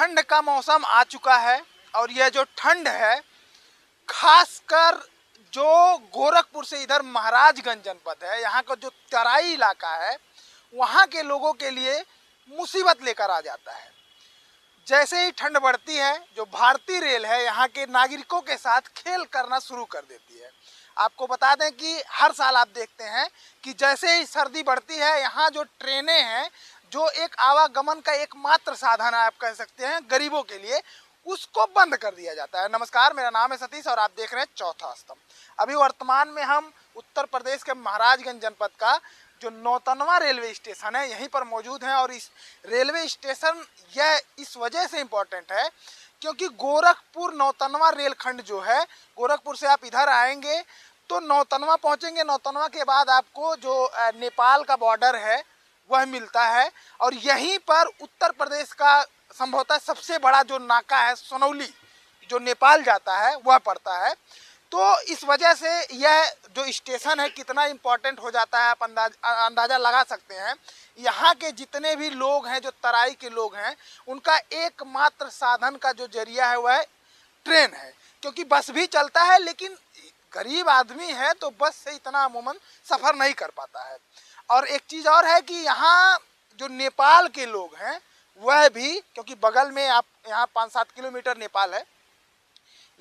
ठंड का मौसम आ चुका है और यह जो ठंड है खासकर जो गोरखपुर से इधर महाराजगंज जनपद है, यहाँ का जो तराई इलाका है, वहाँ के लोगों के लिए मुसीबत लेकर आ जाता है। जैसे ही ठंड बढ़ती है, जो भारतीय रेल है यहाँ के नागरिकों के साथ खेल करना शुरू कर देती है। आपको बता दें कि हर साल आप देखते हैं कि जैसे ही सर्दी बढ़ती है, यहाँ जो ट्रेनें हैं, जो एक आवागमन का एकमात्र साधन है आप कह सकते हैं गरीबों के लिए, उसको बंद कर दिया जाता है। नमस्कार, मेरा नाम है सतीश और आप देख रहे हैं चौथा स्तंभ। अभी वर्तमान में हम उत्तर प्रदेश के महाराजगंज जनपद का जो नौतनवा रेलवे स्टेशन है यहीं पर मौजूद हैं। और इस रेलवे स्टेशन यह इस वजह से इम्पोर्टेंट है क्योंकि गोरखपुर नौतनवा रेलखंड जो है, गोरखपुर से आप इधर आएंगे तो नौतनवा पहुंचेंगे। नौतनवा के बाद आपको जो नेपाल का बॉर्डर है वह मिलता है और यहीं पर उत्तर प्रदेश का संभवतः सबसे बड़ा जो नाका है सोनौली, जो नेपाल जाता है, वह पड़ता है। तो इस वजह से यह जो स्टेशन है कितना इम्पोर्टेंट हो जाता है आप अंदाज़ा लगा सकते हैं। यहाँ के जितने भी लोग हैं, जो तराई के लोग हैं, उनका एकमात्र साधन का जो जरिया है वह ट्रेन है, क्योंकि बस भी चलता है लेकिन गरीब आदमी है तो बस से इतना अमूमन सफ़र नहीं कर पाता है। और एक चीज़ और है कि यहाँ जो नेपाल के लोग हैं वह भी, क्योंकि बगल में आप यहाँ 5-7 किलोमीटर नेपाल है,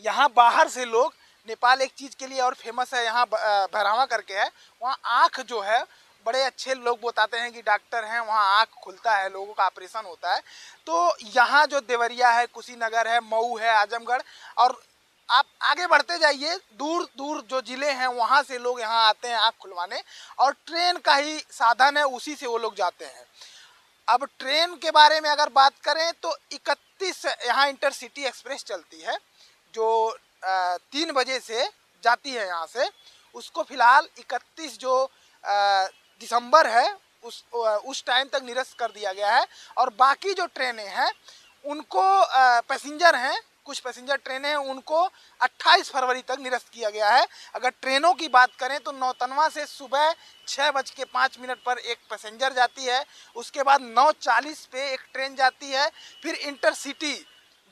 यहाँ बाहर से लोग, नेपाल एक चीज़ के लिए और फेमस है, यहाँ भैरवा करके है, वहाँ आँख जो है बड़े अच्छे लोग बताते हैं कि डॉक्टर हैं, वहाँ आँख खुलता है, लोगों का ऑपरेशन होता है। तो यहाँ जो देवरिया है, कुशीनगर है, मऊ है, आजमगढ़, और आप आगे बढ़ते जाइए, दूर दूर जो ज़िले हैं वहाँ से लोग यहाँ आते हैं आँख खुलवाने, और ट्रेन का ही साधन है, उसी से वो लोग जाते हैं। अब ट्रेन के बारे में अगर बात करें तो 31 यहाँ इंटरसिटी एक्सप्रेस चलती है जो 3 बजे से जाती है यहाँ से। उसको फिलहाल 31 जो दिसंबर है उस टाइम तक निरस्त कर दिया गया है। और बाकी जो ट्रेनें हैं उनको पैसेंजर हैं, कुछ पैसेंजर ट्रेनें हैं, उनको 28 फरवरी तक निरस्त किया गया है। अगर ट्रेनों की बात करें तो नौतनवा से सुबह 6:05 पर एक पैसेंजर जाती है, उसके बाद 9:40 पे एक ट्रेन जाती है, फिर इंटरसिटी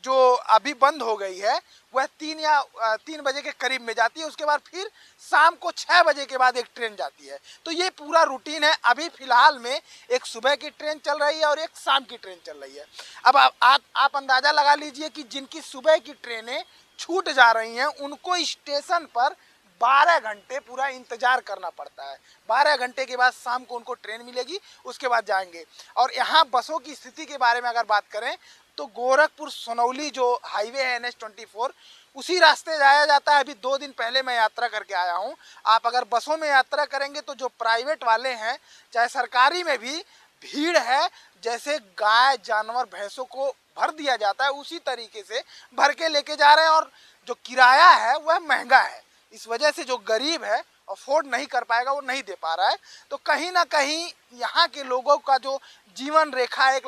जो अभी बंद हो गई है वह 3 बजे के करीब में जाती है, उसके बाद फिर शाम को 6 बजे के बाद एक ट्रेन जाती है। तो ये पूरा रूटीन है। अभी फ़िलहाल में एक सुबह की ट्रेन चल रही है और एक शाम की ट्रेन चल रही है। अब आप अंदाज़ा लगा लीजिए कि जिनकी सुबह की ट्रेनें छूट जा रही हैं उनको स्टेशन पर 12 घंटे पूरा इंतज़ार करना पड़ता है। 12 घंटे के बाद शाम को उनको ट्रेन मिलेगी, उसके बाद जाएंगे। और यहाँ बसों की स्थिति के बारे में अगर बात करें तो गोरखपुर सोनौली जो हाईवे है NH-24, उसी रास्ते जाया जाता है। अभी 2 दिन पहले मैं यात्रा करके आया हूँ। आप अगर बसों में यात्रा करेंगे तो जो प्राइवेट वाले हैं, चाहे सरकारी में भी भीड़ है, जैसे गाय जानवर भैंसों को भर दिया जाता है उसी तरीके से भर के लेके जा रहे हैं। और जो किराया है वह महंगा है, इस वजह से जो गरीब है अफोर्ड नहीं कर पाएगा, वो नहीं दे पा रहा है। तो कहीं ना कहीं यहाँ के लोगों का जो जीवन रेखा, एक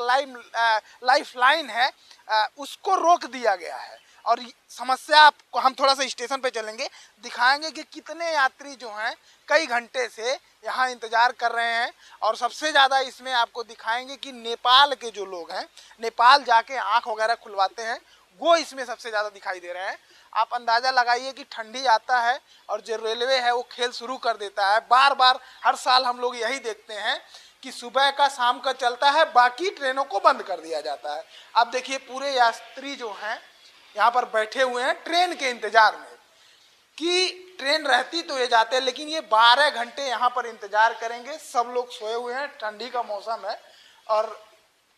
लाइफ लाइन है, उसको रोक दिया गया है। और समस्या आपको हम थोड़ा सा स्टेशन पे चलेंगे, दिखाएंगे कि कितने यात्री जो हैं कई घंटे से यहाँ इंतज़ार कर रहे हैं। और सबसे ज़्यादा इसमें आपको दिखाएंगे कि नेपाल के जो लोग हैं, नेपाल जाके आँख वगैरह खुलवाते हैं, वो इसमें सबसे ज़्यादा दिखाई दे रहे हैं। आप अंदाज़ा लगाइए कि ठंडी आता है और जो रेलवे है वो खेल शुरू कर देता है। बार बार हर साल हम लोग यही देखते हैं कि सुबह का शाम का चलता है, बाकी ट्रेनों को बंद कर दिया जाता है। अब देखिए पूरे यात्री जो हैं यहाँ पर बैठे हुए हैं ट्रेन के इंतज़ार में, कि ट्रेन रहती तो ये जाते हैं, लेकिन ये 12 घंटे यहाँ पर इंतज़ार करेंगे। सब लोग सोए हुए हैं, ठंडी का मौसम है। और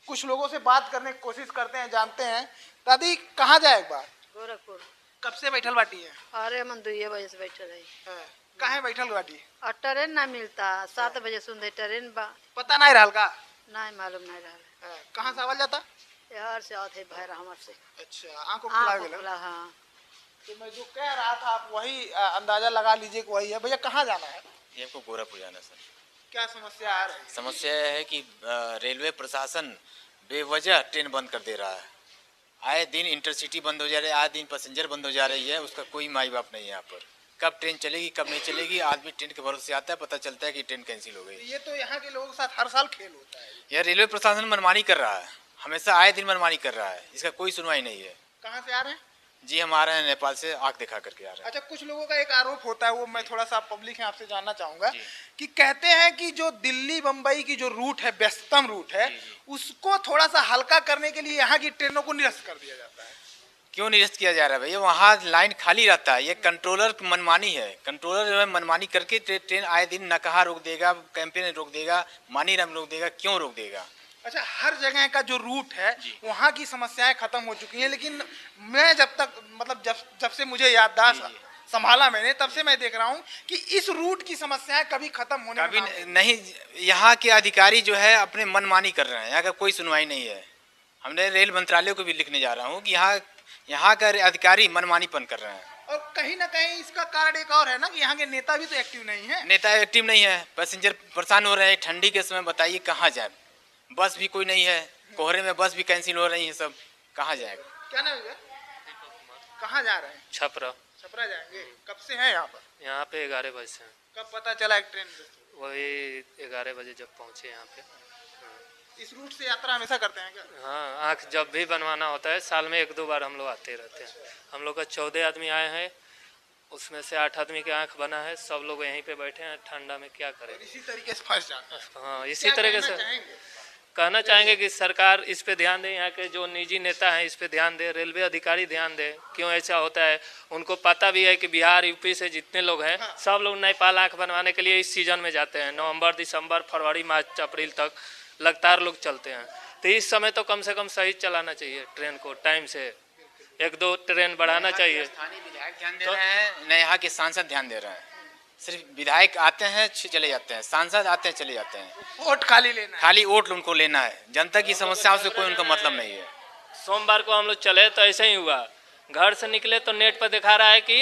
कुछ लोगों से बात करने की कोशिश करते हैं, जानते हैं। दादी कहाँ जाए एक बार? गोरखपुर। कब से बैठल बाटी है? अरे मन 2 बजे से बैठल है। कहाँ बैठल बाटी? और ट्रेन ना मिलता, 7 बजे सुनते ट्रेन बा। पता नहीं रहल का? नहीं मालूम नहीं रहा। कहाँ से आवल जाता? यार से आते भैर हमर से। अच्छा, आँखों खुला गेला। हाँ। तो मैं जो कह रहा था आप वही अंदाजा लगा लीजिए कि वही है। भैया कहाँ जाना है? ये हमको गोरखपुर जाना है सर। क्या समस्या आ रही है? समस्या यह है कि रेलवे प्रशासन बेवजह ट्रेन बंद कर दे रहा है। आए दिन इंटरसिटी बंद हो जा रही है, आए दिन पैसेंजर बंद हो जा रही है, उसका कोई माई बाप नहीं है यहाँ पर। कब ट्रेन चलेगी कब नहीं चलेगी, आदमी ट्रेन के भरोसे आता है, पता चलता है कि ट्रेन कैंसिल हो गई। ये तो यहाँ के लोगों के साथ हर साल खेल होता है। यह रेलवे प्रशासन मनमानी कर रहा है, हमेशा आए दिन मनमानी कर रहा है, इसका कोई सुनवाई नहीं है। कहाँ से आ रहे हैं? जी हम आ रहे हैं नेपाल से, आँख दिखा करके आ रहे हैं। अच्छा, कुछ लोगों का एक आरोप होता है, वो मैं थोड़ा सा पब्लिक है आपसे जानना चाहूंगा जी। कि कहते हैं कि जो दिल्ली बम्बई की जो रूट है, व्यस्तम रूट है, जी, जी। उसको थोड़ा सा हल्का करने के लिए यहाँ की ट्रेनों को निरस्त कर दिया जाता है। क्यों निरस्त किया जा रहा है भैया? वहाँ लाइन खाली रहता है, ये कंट्रोलर की मनमानी है। कंट्रोलर जो है मनमानी करके ट्रेन आए दिन नकहा रोक देगा, कैंपेन रोक देगा, मानीराम रोक देगा। क्यों रोक देगा? अच्छा, हर जगह का जो रूट है जी। वहाँ की समस्याएं खत्म हो चुकी हैं, लेकिन मैं जब तक मतलब जब से मुझे याददाश्त जी, जी। संभाला मैंने, तब से मैं देख रहा हूँ कि इस रूट की समस्याएं कभी खत्म होने कभी में नाम नहीं। यहाँ के अधिकारी जो है अपने मनमानी कर रहे हैं, यहाँ का कोई सुनवाई नहीं है। हमने रेल मंत्रालय को भी लिखने जा रहा हूँ कि यहाँ का अधिकारी मनमानीपन कर रहे हैं। और कहीं ना कहीं इसका कारण एक और है ना कि यहाँ के नेता भी तो एक्टिव नहीं है। नेता एक्टिव नहीं है, पैसेंजर परेशान हो रहे हैं। ठंडी के समय बताइए कहाँ जाए, बस भी कोई नहीं है, कोहरे में बस भी कैंसिल हो रही है सब, कहाँ जाएगा? क्या नाम है? कहाँ जा रहे हैं? छपरा। छपरा जाएंगे? कब से हैं यहाँ पर? यहाँ पे 11 बजे से हैं। कब पता चला एक ट्रेन से? वही 11 बजे जब पहुँचे यहाँ पे। इस रूट से यात्रा हमेशा करते हैं क्या? हाँ, आँख जब भी बनवाना होता है, साल में 1-2 बार हम लोग आते रहते हैं। हम लोग का 14 आदमी आए हैं, उसमें से 8 आदमी की आँख बना है। सब लोग यहीं पे बैठे हैं, ठंडा में क्या करें। इसी तरीके से फंस जाते हैं। हाँ, इसी क्या तरीके कहना से चाहेंगे? कहना चाहेंगे कि सरकार इस पे ध्यान दे, यहाँ के जो निजी नेता हैं इस पे ध्यान दे, रेलवे अधिकारी ध्यान दे। क्यों ऐसा होता है? उनको पता भी है कि बिहार यूपी से जितने लोग हैं सब लोग नेपाल आँख बनवाने के लिए इस सीजन में जाते हैं। नवंबर, दिसंबर, फरवरी, मार्च, अप्रैल तक लगातार लोग चलते हैं। तो इस समय तो कम से कम सही चलाना चाहिए ट्रेन को, टाइम से 1-2 ट्रेन बढ़ाना चाहिए। स्थानीय विधायक ध्यान दे रहे हैं, न यहाँ के सांसद ध्यान दे रहे हैं। सिर्फ विधायक आते हैं चले जाते हैं, सांसद आते हैं चले जाते हैं। वोट खाली लेना है। खाली वोट उनको लेना है, जनता की समस्याओं से कोई उनका मतलब नहीं है। सोमवार को हम लोग चले तो ऐसे ही हुआ, घर से निकले तो नेट पर दिखा रहा है कि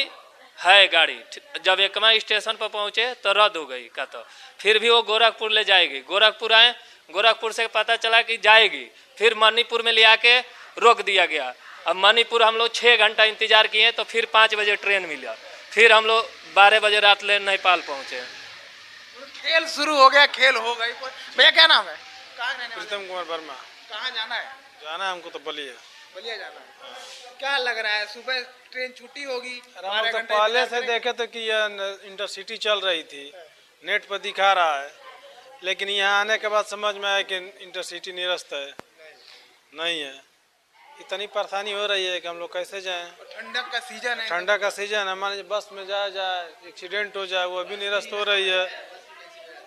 है गाड़ी। जब एकमा स्टेशन पर पहुँचे तो रद्द हो गई का, तो फिर भी वो गोरखपुर ले जाएगी। गोरखपुर आए, गोरखपुर से पता चला कि जाएगी, फिर मणिपुर में ले आके रोक दिया गया। अब मणिपुर हम लोग 6 घंटा इंतजार किए तो फिर 5 बजे ट्रेन मिला, फिर हम लोग 12 बजे रात ले नेपाल पहुँचे। खेल शुरू हो गया, खेल हो गई। भैया क्या नाम है? कहाँ रहने वाले? प्रीतम कुमार वर्मा। कहाँ जाना है? जाना है हमको तो बलिया। बलिया जाना है। क्या लग रहा है, सुबह ट्रेन छुट्टी होगी? हम 12 तो घंटे पहले इंतजार से करेंगे? देखे थे कि यह इंटरसिटी चल रही थी, नेट पर दिखा रहा है, लेकिन यहाँ आने के बाद समझ में आया कि इंटरसिटी निरस्त है, नहीं है। इतनी परेशानी हो रही है कि हम लोग कैसे जाएं। ठंडक का सीजन है। ठंडा का सीजन है, मान लीजिए बस में जाए एक्सीडेंट हो जाए, वो भी निरस्त हो रही है।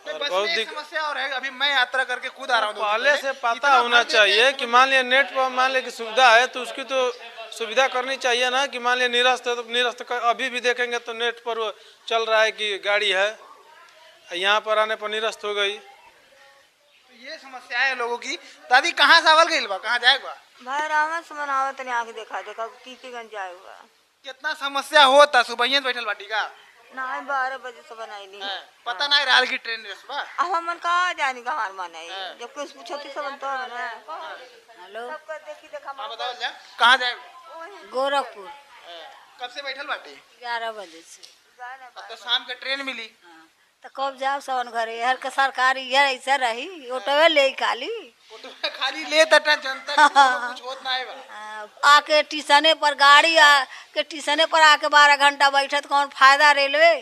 नहीं, और बस बहुत में एक दिक्कत समस्या और है। अभी मैं यात्रा करके खुद आ रहा हूँ। पहले से पता होना चाहिए कि मान लिया नेट पर मान लिया कि सुविधा है तो उसकी तो सुविधा करनी चाहिए ना, कि मान लिया निरस्त है तो निरस्त अभी भी देखेंगे तो नेट पर वो चल रहा है कि गाड़ी है, यहाँ पर आने पर निरस्त हो गई। तो ये समस्या है लोगों की। दादी कहाँ से आवल गई बा, कहाँ जाएगा? भाई रामा से मनावत तनी आके देखा कीर्तिगंज जाए हुआ कितना समस्या होता, सुबह बैठल बाटी का ना 12 बजे से बनाई ली। पता नहीं रहा की ट्रेन निरस्त बा। अब हमन कहाँ जानी कहाँ मनाई, जब कुछ पूछती सब तो ना हेलो, सबका देखी देखा हाँ बताओ जा, कहाँ जाएगा? गोरखपुर कब से बैठल बाटी? 11 बजे से। अब तो शाम के ट्रेन मिली। तो कब जाओ सवन घरे? हर के सरकारी यार ऐसा रही, ऑटोवे ले खाली ऑटो में खाली ले तटा जनता कुछ होत ना है बा। आके स्टेशने पर गाड़ी आके स्टेशने पर आके 12 घंटा बैठत, कौन फायदा रेलवे?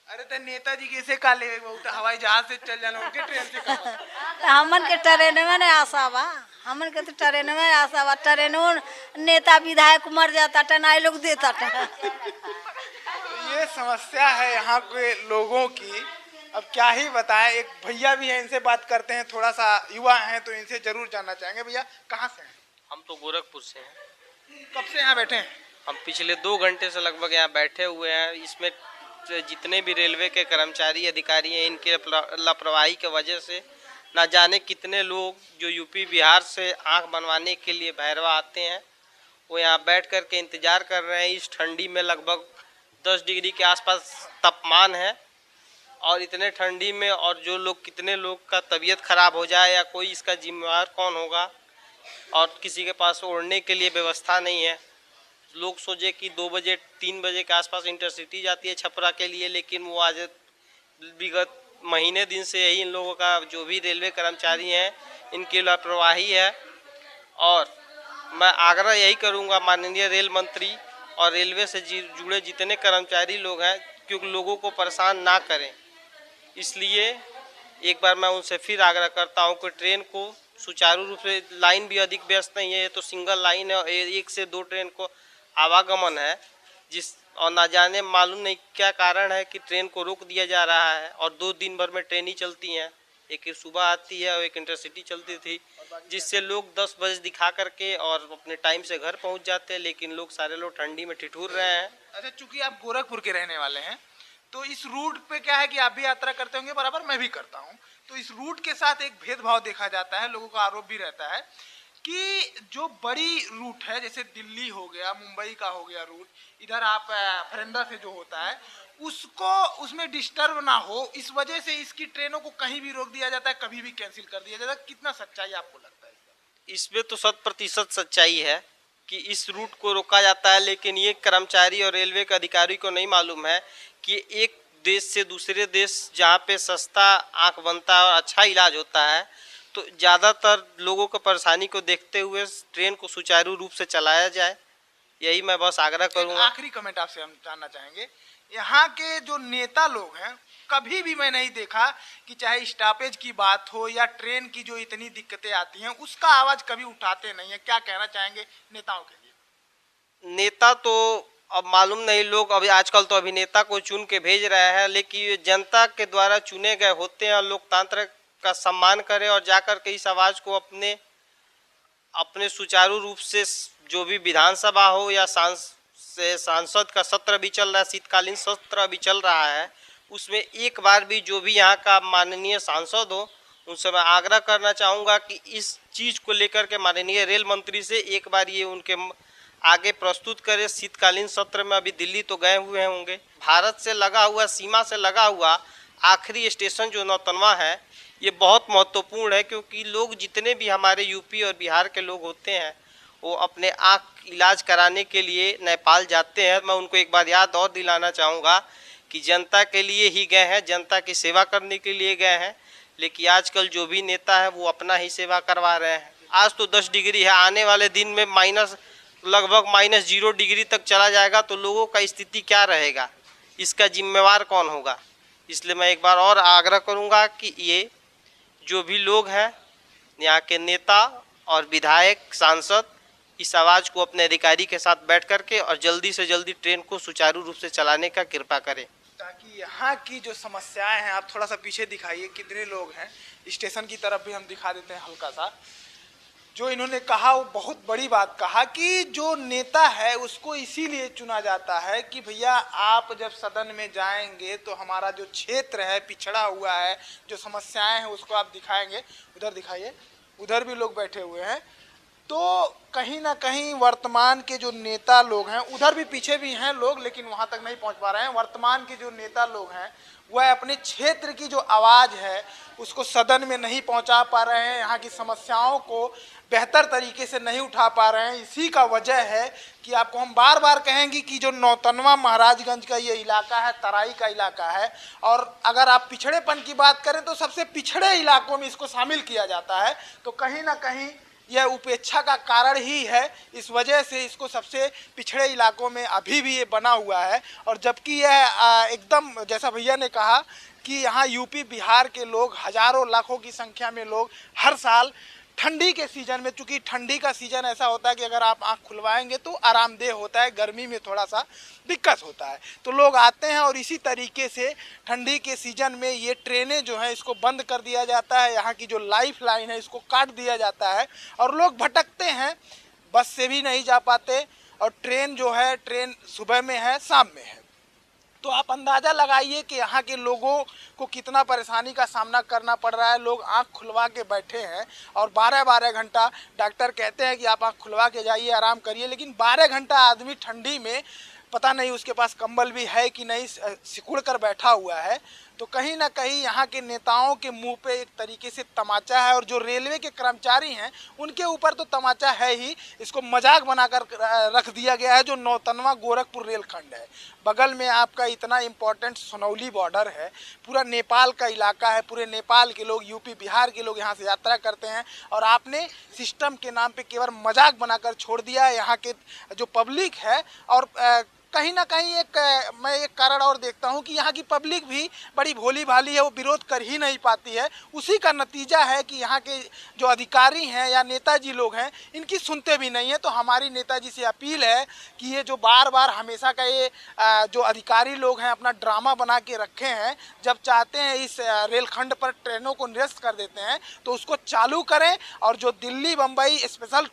अरे तो नेताजी कैसे का ले बहुत हवाई जहाज से चल जाना, उनके ट्रेन से का पता? तो हमन के ट्रेन में नहीं आशा बा, हमन के तो ट्रेन में आशा बा। ट्रेन नेता विधायक मर जाता टनाई लोग देता। तो ये समस्या है यहाँ के लोगों की। अब क्या ही बताएं। एक भैया भी हैं, इनसे बात करते हैं, थोड़ा सा युवा हैं तो इनसे जरूर जानना चाहेंगे। भैया कहाँ से हैं? हम तो गोरखपुर से हैं। कब से यहाँ बैठे हैं? हम पिछले 2 घंटे से लगभग यहाँ बैठे हुए हैं। इसमें जितने भी रेलवे के कर्मचारी अधिकारी हैं, इनके लापरवाही की वजह से ना जाने कितने लोग जो यूपी बिहार से आंख बनवाने के लिए भैरवा आते हैं, वो यहाँ बैठ कर के इंतज़ार कर रहे हैं। इस ठंडी में लगभग 10 डिग्री के आसपास तापमान है, और इतने ठंडी में और जो लोग कितने लोग का तबीयत खराब हो जाए या कोई इसका जिम्मेवार कौन होगा, और किसी के पास ओढ़ने के लिए व्यवस्था नहीं है। लोग सोचे कि 2 बजे 3 बजे के आसपास इंटरसिटी जाती है छपरा के लिए, लेकिन वो आज विगत महीने दिन से यही इन लोगों का जो भी रेलवे कर्मचारी हैं इनकी लापरवाही है। और मैं आग्रह यही करूंगा माननीय रेल मंत्री और रेलवे से जुड़े जितने कर्मचारी लोग हैं क्योंकि लोगों को परेशान ना करें, इसलिए एक बार मैं उनसे फिर आग्रह करता हूं कि ट्रेन को सुचारू रूप से, लाइन भी अधिक व्यस्त नहीं है, ये तो सिंगल लाइन है, 1 से 2 ट्रेन को आवागमन है, और ना जाने मालूम नहीं क्या कारण है कि ट्रेन को रोक दिया जा रहा है और 2 दिन भर में ट्रेन ही चलती हैं, एक सुबह आती है और एक इंटरसिटी चलती थी, जिससे लोग 10 बजे दिखा करके और अपने टाइम से घर पहुंच जाते हैं, लेकिन लोग सारे लोग ठंडी में ठिठुर रहे हैं। अच्छा, चूंकि आप गोरखपुर के रहने वाले हैं तो इस रूट पे क्या है कि आप भी यात्रा करते होंगे बराबर, मैं भी करता हूँ, तो इस रूट के साथ एक भेदभाव देखा जाता है, लोगों का आरोप भी रहता है कि जो बड़ी रूट है जैसे दिल्ली हो गया, मुंबई का हो गया रूट, इधर आप फरेंदा से जो होता है उसको, उसमें डिस्टर्ब ना हो, इस वजह से इसकी ट्रेनों को कहीं भी रोक दिया जाता है, कभी भी कैंसिल कर दिया जाता है। कितना सच्चाई आपको लगता है इसमें? तो 100% सच्चाई है कि इस रूट को रोका जाता है, लेकिन ये कर्मचारी और रेलवे के अधिकारी को नहीं मालूम है कि एक देश से दूसरे देश जहाँ पे सस्ता आँख बनता है और अच्छा इलाज होता है, तो ज़्यादातर लोगों को परेशानी को देखते हुए ट्रेन को सुचारू रूप से चलाया जाए, यही मैं बस आग्रह करूँगा। आखिरी कमेंट आपसे हम जानना चाहेंगे, यहाँ के जो नेता लोग हैं कभी भी मैं नहीं देखा कि चाहे स्टॉपेज की बात हो या ट्रेन की जो इतनी दिक्कतें आती हैं उसका आवाज़ कभी उठाते नहीं है। क्या कहना चाहेंगे नेताओं के लिए? नेता तो अब मालूम नहीं, लोग अभी आजकल तो अभिनेता को चुन के भेज रहे हैं, लेकिन जनता के द्वारा चुने गए होते हैं, लोकतंत्र का सम्मान करें और जाकर के इस आवाज़ को अपने सुचारू रूप से, जो भी विधानसभा हो या सांसद का सत्र भी चल रहा है, शीतकालीन सत्र भी चल रहा है, उसमें एक बार भी जो भी यहाँ का माननीय सांसद हो उनसे मैं आग्रह करना चाहूँगा कि इस चीज़ को लेकर के माननीय रेल मंत्री से एक बार ये उनके आगे प्रस्तुत करें। शीतकालीन सत्र में अभी दिल्ली तो गए हुए होंगे, भारत से लगा हुआ, सीमा से लगा हुआ आखिरी स्टेशन जो नौतनवा है, ये बहुत महत्वपूर्ण है, क्योंकि लोग जितने भी हमारे यूपी और बिहार के लोग होते हैं वो अपने आँख इलाज कराने के लिए नेपाल जाते हैं। मैं उनको एक बार याद और दिलाना चाहूँगा कि जनता के लिए ही गए हैं, जनता की सेवा करने के लिए गए हैं, लेकिन आजकल जो भी नेता है वो अपना ही सेवा करवा रहे हैं। आज तो 10 डिग्री है, आने वाले दिन में लगभग -0 डिग्री तक चला जाएगा, तो लोगों का स्थिति क्या रहेगा, इसका जिम्मेवार कौन होगा? इसलिए मैं एक बार और आग्रह करूंगा कि ये जो भी लोग हैं, यहाँ के नेता और विधायक, सांसद, इस आवाज़ को अपने अधिकारी के साथ बैठ करके और जल्दी से जल्दी ट्रेन को सुचारू रूप से चलाने का कृपा करें, ताकि यहाँ की जो समस्याएं हैं, आप थोड़ा सा पीछे दिखाइए कितने लोग हैं, स्टेशन की तरफ भी हम दिखा देते हैं हल्का सा। जो इन्होंने कहा वो बहुत बड़ी बात कहा कि जो नेता है उसको इसीलिए चुना जाता है कि भैया आप जब सदन में जाएंगे तो हमारा जो क्षेत्र है पिछड़ा हुआ है, जो समस्याएं हैं उसको आप दिखाएंगे। उधर दिखाइए, उधर भी लोग बैठे हुए हैं। तो कहीं ना कहीं वर्तमान के जो नेता लोग हैं, उधर भी पीछे भी हैं लोग लेकिन वहाँ तक नहीं पहुँच पा रहे हैं। वर्तमान के जो नेता लोग हैं वह अपने क्षेत्र की जो आवाज़ है उसको सदन में नहीं पहुँचा पा रहे हैं, यहाँ की समस्याओं को बेहतर तरीके से नहीं उठा पा रहे हैं। इसी का वजह है कि आपको हम बार बार कहेंगे कि जो नौतनवा महाराजगंज का ये इलाका है, तराई का इलाका है, और अगर आप पिछड़ेपन की बात करें तो सबसे पिछड़े इलाकों में इसको शामिल किया जाता है। तो कहीं ना कहीं यह उपेक्षा का कारण ही है, इस वजह से इसको सबसे पिछड़े इलाकों में अभी भी ये बना हुआ है। और जबकि यह एकदम जैसा भैया ने कहा कि यहाँ यूपी बिहार के लोग हज़ारों लाखों की संख्या में लोग हर साल ठंडी के सीज़न में, चूँकि ठंडी का सीज़न ऐसा होता है कि अगर आप आँख खुलवाएंगे तो आरामदेह होता है, गर्मी में थोड़ा सा दिक्कत होता है, तो लोग आते हैं। और इसी तरीके से ठंडी के सीज़न में ये ट्रेनें जो हैं इसको बंद कर दिया जाता है, यहाँ की जो लाइफ लाइन है इसको काट दिया जाता है और लोग भटकते हैं, बस से भी नहीं जा पाते। और ट्रेन जो है, ट्रेन सुबह में है, शाम में है, तो आप अंदाज़ा लगाइए कि यहाँ के लोगों को कितना परेशानी का सामना करना पड़ रहा है। लोग आँख खुलवा के बैठे हैं और 12-12 घंटा डॉक्टर कहते हैं कि आप आँख खुलवा के जाइए, आराम करिए, लेकिन 12 घंटा आदमी ठंडी में, पता नहीं उसके पास कंबल भी है कि नहीं, सिकुड़ कर बैठा हुआ है। तो कहीं ना कहीं यहाँ के नेताओं के मुंह पे एक तरीके से तमाचा है, और जो रेलवे के कर्मचारी हैं उनके ऊपर तो तमाचा है ही, इसको मजाक बनाकर रख दिया गया है। जो नौतनवा गोरखपुर रेलखंड है, बगल में आपका इतना इम्पोर्टेंट सनौली बॉर्डर है, पूरा नेपाल का इलाका है, पूरे नेपाल के लोग, यूपी बिहार के लोग यहाँ से यात्रा करते हैं, और आपने सिस्टम के नाम पे केवल मजाक बनाकर छोड़ दिया है यहाँ के जो पब्लिक है। और कहीं ना कहीं मैं एक कारण और देखता हूं कि यहाँ की पब्लिक भी बड़ी भोली भाली है, वो विरोध कर ही नहीं पाती है। उसी का नतीजा है कि यहाँ के जो अधिकारी हैं या नेताजी लोग हैं, इनकी सुनते भी नहीं है। तो हमारी नेताजी से अपील है कि ये जो बार बार हमेशा का ये जो अधिकारी लोग हैं अपना ड्रामा बना के रखे हैं, जब चाहते हैं इस रेलखंड पर ट्रेनों को निरस्त कर देते हैं तो उसको चालू करें, और जो दिल्ली बम्बई स्पेशल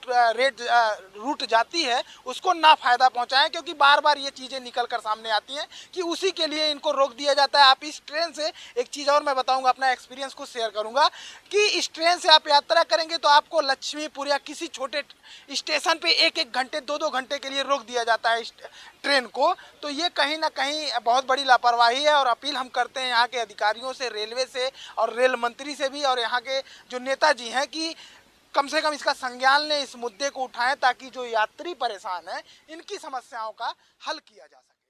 रूट जाती है उसको ना फायदा पहुँचाएँ, क्योंकि बार बार ये चीज़ें निकल कर सामने आती हैं कि उसी के लिए इनको रोक दिया जाता है। आप इस ट्रेन से एक चीज़ और मैं बताऊंगा, अपना एक्सपीरियंस को शेयर करूंगा कि इस ट्रेन से आप यात्रा करेंगे तो आपको लक्ष्मीपुर या किसी छोटे स्टेशन पे 1-1 घंटे 2-2 घंटे के लिए रोक दिया जाता है इस ट्रेन को। तो ये कहीं ना कहीं बहुत बड़ी लापरवाही है, और अपील हम करते हैं यहाँ के अधिकारियों से, रेलवे से और रेल मंत्री से भी, और यहाँ के जो नेताजी हैं कि कम से कम इसका संज्ञान लें, इस मुद्दे को उठाएं, ताकि जो यात्री परेशान हैं इनकी समस्याओं का हल किया जा सके।